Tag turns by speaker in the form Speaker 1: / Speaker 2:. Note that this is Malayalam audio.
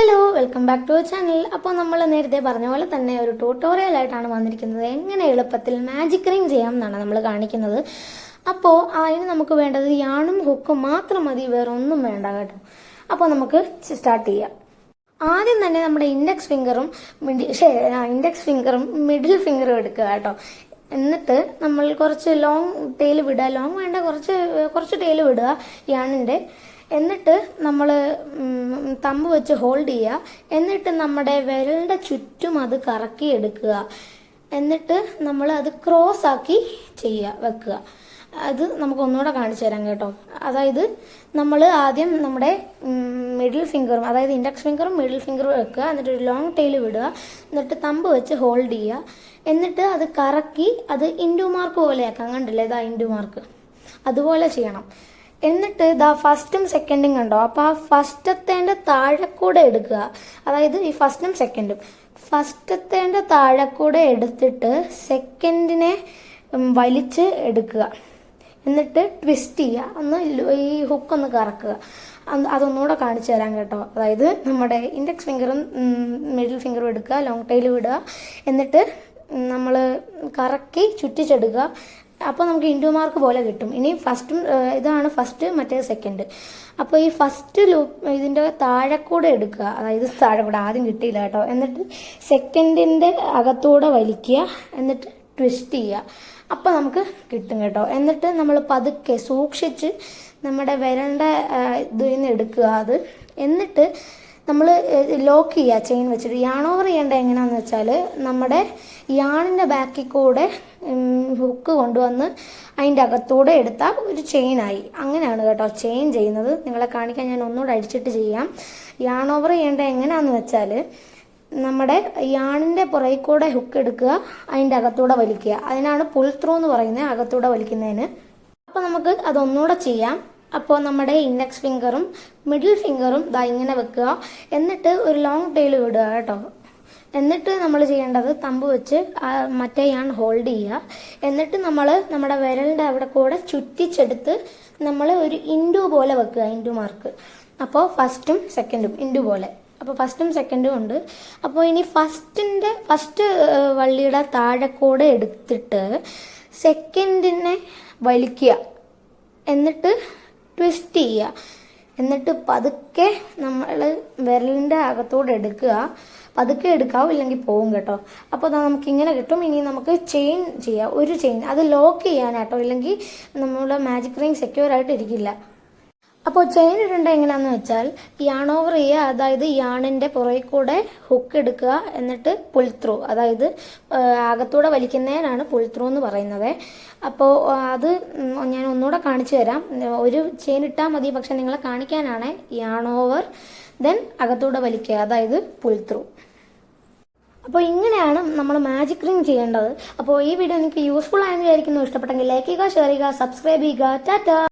Speaker 1: Hello, welcome back to channel. അപ്പോൾ നമ്മൾ നേരത്തെ പറഞ്ഞ പോലെ തന്നെ ഒരു ട്യൂട്ടോറിയൽ ആയിട്ടാണ് വന്നിരിക്കുന്നത്. എങ്ങനെ എളുപ്പത്തിൽ മാജിക് റിംഗ് ചെയ്യാം എന്നാണ് നമ്മൾ കാണിക്കുന്നത്. അപ്പോൾ അതിന് നമുക്ക് വേണ്ടത് യാണും ഹുക്കും മാത്രം മതി, വേറെ ഒന്നും വേണ്ട കേട്ടോ. അപ്പോൾ നമുക്ക് സ്റ്റാർട്ട് ചെയ്യാം. ആദ്യം തന്നെ നമ്മുടെ ഇൻഡെക്സ് ഫിംഗറും മിഡിൽ ഫിംഗറും എടുക്കുക കേട്ടോ. എന്നിട്ട് നമ്മൾ കുറച്ച് ലോങ് ടെയിൽ വിടുക, ലോങ് വേണ്ട, കുറച്ച് ടെയിൽ വിടുക യാണിൻ്റെ. എന്നിട്ട് നമ്മൾ തമ്പ് വെച്ച് ഹോൾഡ് ചെയ്യുക. എന്നിട്ട് നമ്മുടെ വിരലിൻ്റെ ചുറ്റും അത് കറക്കി എടുക്കുക. എന്നിട്ട് നമ്മൾ അത് ക്രോസ് ആക്കി വെക്കുക. അത് നമുക്ക് ഒന്നുകൂടെ കാണിച്ചു തരാം കേട്ടോ. അതായത് നമ്മൾ ആദ്യം നമ്മുടെ മിഡിൽ ഫിംഗറും, അതായത് ഇൻഡെക്സ് ഫിംഗറും മിഡിൽ ഫിംഗറും വെക്കുക. എന്നിട്ട് ഒരു ലോങ് ടെയിൽ വിടുക. എന്നിട്ട് തമ്പ് വെച്ച് ഹോൾഡ് ചെയ്യുക. എന്നിട്ട് അത് കറക്കി അത് ഇൻഡു മാർക്ക് പോലെയാക്കാം. കണ്ടില്ലേ, ഇതാ ഇൻഡു മാർക്ക്, അതുപോലെ ചെയ്യണം. എന്നിട്ട് ഇതാ ഫസ്റ്റും സെക്കൻഡും കണ്ടോ, അപ്പോൾ ആ ഫസ്റ്റത്തേൻ്റെ താഴെക്കൂടെ എടുക്കുക. അതായത് ഈ ഫസ്റ്റും സെക്കൻഡും ഫസ്റ്റത്തേൻ്റെ താഴെക്കൂടെ എടുത്തിട്ട് സെക്കൻഡിനെ വലിച്ച് എടുക്കുക. എന്നിട്ട് ട്വിസ്റ്റ് ചെയ്യുക, ഒന്ന് ഈ ഹുക്കൊന്ന് കറക്കുക. അതൊന്നുകൂടെ കാണിച്ചു തരാം കേട്ടോ. അതായത് നമ്മുടെ ഇൻഡെക്സ് ഫിംഗറും മിഡിൽ ഫിംഗറും എടുക്കുക, ലോങ് ടെയിൽ വിടുക. എന്നിട്ട് നമ്മൾ കറക്കി ചുറ്റിച്ചെടുക്കുക. അപ്പോൾ നമുക്ക് ഇൻഡു മാർക്ക് പോലെ കിട്ടും. ഇനി ഇതാണ് ഫസ്റ്റ്, മറ്റേ സെക്കൻഡ്. അപ്പോൾ ഈ ഫസ്റ്റ് ലൂപ്പ് ഇതിൻ്റെ താഴെക്കൂടെ എടുക്കുക. അതായത് താഴെക്കൂടെ ആദ്യം കിട്ടിയില്ല കേട്ടോ. എന്നിട്ട് സെക്കൻഡിൻ്റെ അകത്തൂടെ വലിക്കുക. എന്നിട്ട് ട്വിസ്റ്റ് ചെയ്യുക. അപ്പോൾ നമുക്ക് കിട്ടും കേട്ടോ. എന്നിട്ട് നമ്മൾ പതുക്കെ സൂക്ഷിച്ച് നമ്മുടെ വിരലിൻ്റെ ഇതിൽ നിന്ന് എടുക്കുക അത്. എന്നിട്ട് നമ്മൾ ലോക്ക് ചെയ്യുക ചെയിൻ വെച്ചിട്ട്. യാൺ ഓവർ ചെയ്യേണ്ട എങ്ങനെയാണെന്ന് വെച്ചാൽ നമ്മുടെ യാണിൻ്റെ ബാക്കിൽ കൂടെ ഹുക്ക് കൊണ്ടുവന്ന് അതിൻ്റെ അകത്തൂടെ എടുത്താൽ ഒരു ചെയിനായി. അങ്ങനെയാണ് കേട്ടോ ചെയിൻ ചെയ്യുന്നത്. നിങ്ങളെ കാണിക്കാൻ ഞാൻ ഒന്നുകൂടെ അടിച്ചിട്ട് ചെയ്യാം. യാൺ ഓവർ ചെയ്യേണ്ട എങ്ങനെയാണെന്ന് വെച്ചാൽ നമ്മുടെ യാണിൻ്റെ പുറകിൽ കൂടെ ഹുക്ക് എടുക്കുക, അതിൻ്റെ അകത്തൂടെ വലിക്കുക. അതിനാണ് പുൾ ത്രൂ എന്ന് പറയുന്നത്, അകത്തൂടെ വലിക്കുന്നതിന്. അപ്പോൾ നമുക്ക് അതൊന്നുകൂടെ ചെയ്യാം. അപ്പോൾ നമ്മുടെ ഇൻഡെക്സ് ഫിംഗറും മിഡിൽ ഫിംഗറും ദാ ഇങ്ങനെ വെക്കുക. എന്നിട്ട് ഒരു ലോങ് ടെയിൽ വിടുക കേട്ടോ. എന്നിട്ട് നമ്മൾ ചെയ്യേണ്ടത് തമ്പ് വെച്ച് മറ്റേ യാൺ ഹോൾഡ് ചെയ്യുക. എന്നിട്ട് നമ്മുടെ വിരലിൻ്റെ അവിടെ കൂടെ ചുറ്റിച്ചെടുത്ത് നമ്മൾ ഒരു ഇൻഡു പോലെ വെക്കുക, ഇൻഡു മാർക്ക്. അപ്പോൾ ഫസ്റ്റും സെക്കൻഡും ഇൻഡു പോലെ. അപ്പോൾ ഫസ്റ്റും സെക്കൻഡും ഉണ്ട്. അപ്പോൾ ഇനി ഫസ്റ്റ് വള്ളിയുടെ താഴെക്കൂടെ എടുത്തിട്ട് സെക്കൻഡിനെ വലിക്കുക. എന്നിട്ട് ട്വിസ്റ്റ് ചെയ്യുക. എന്നിട്ട് പതുക്കെ നമ്മൾ വിരലിൻ്റെ അകത്തോടെ എടുക്കുക. പതുക്കെ എടുക്കാവും, ഇല്ലെങ്കിൽ പോകും കേട്ടോ. അപ്പോൾ നമുക്കിങ്ങനെ കിട്ടും. ഇനി നമുക്ക് ചെയിൻ ചെയ്യാം, ഒരു ചെയിൻ. അത് ലോക്ക് ചെയ്യാനാട്ടോ, ഇല്ലെങ്കിൽ നമ്മുടെ മാജിക് റിംഗ് സെക്യൂർ ആയിട്ട് ഇരിക്കില്ല. അപ്പോൾ ചെയിൻ ഇടേണ്ട എങ്ങനെയാണെന്ന് വെച്ചാൽ യാൺ ഓവർ ചെയ്യുക. അതായത് യാണിൻ്റെ പുറകിൽ കൂടെ ഹുക്ക് എടുക്കുക. എന്നിട്ട് പുൾ ത്രൂ, അതായത് അകത്തൂടെ വലിക്കുന്നതിനാണ് പുൾ ത്രൂ എന്ന് പറയുന്നത്. അപ്പോൾ അത് ഞാൻ ഒന്നുകൂടെ കാണിച്ചു തരാം. ഒരു ചെയിൻ ഇട്ടാൽ മതി, പക്ഷെ നിങ്ങളെ കാണിക്കാനാണ്. യാൺ ഓവർ, ദെൻ അകത്തൂടെ വലിക്കുക, അതായത് പുൾ ത്രൂ. അപ്പോൾ ഇങ്ങനെയാണ് നമ്മൾ മാജിക് റിംഗ് ചെയ്യേണ്ടത്. അപ്പോൾ ഈ വീഡിയോ നിങ്ങൾക്ക് യൂസ്ഫുൾ ആയെന്ന് വിചാരിക്കുന്നു. ഇഷ്ടപ്പെട്ടെങ്കിൽ ലൈക്ക് ചെയ്യുക, ഷെയർ ചെയ്യുക, സബ്സ്ക്രൈബ് ചെയ്യുക. ടാറ്റാ.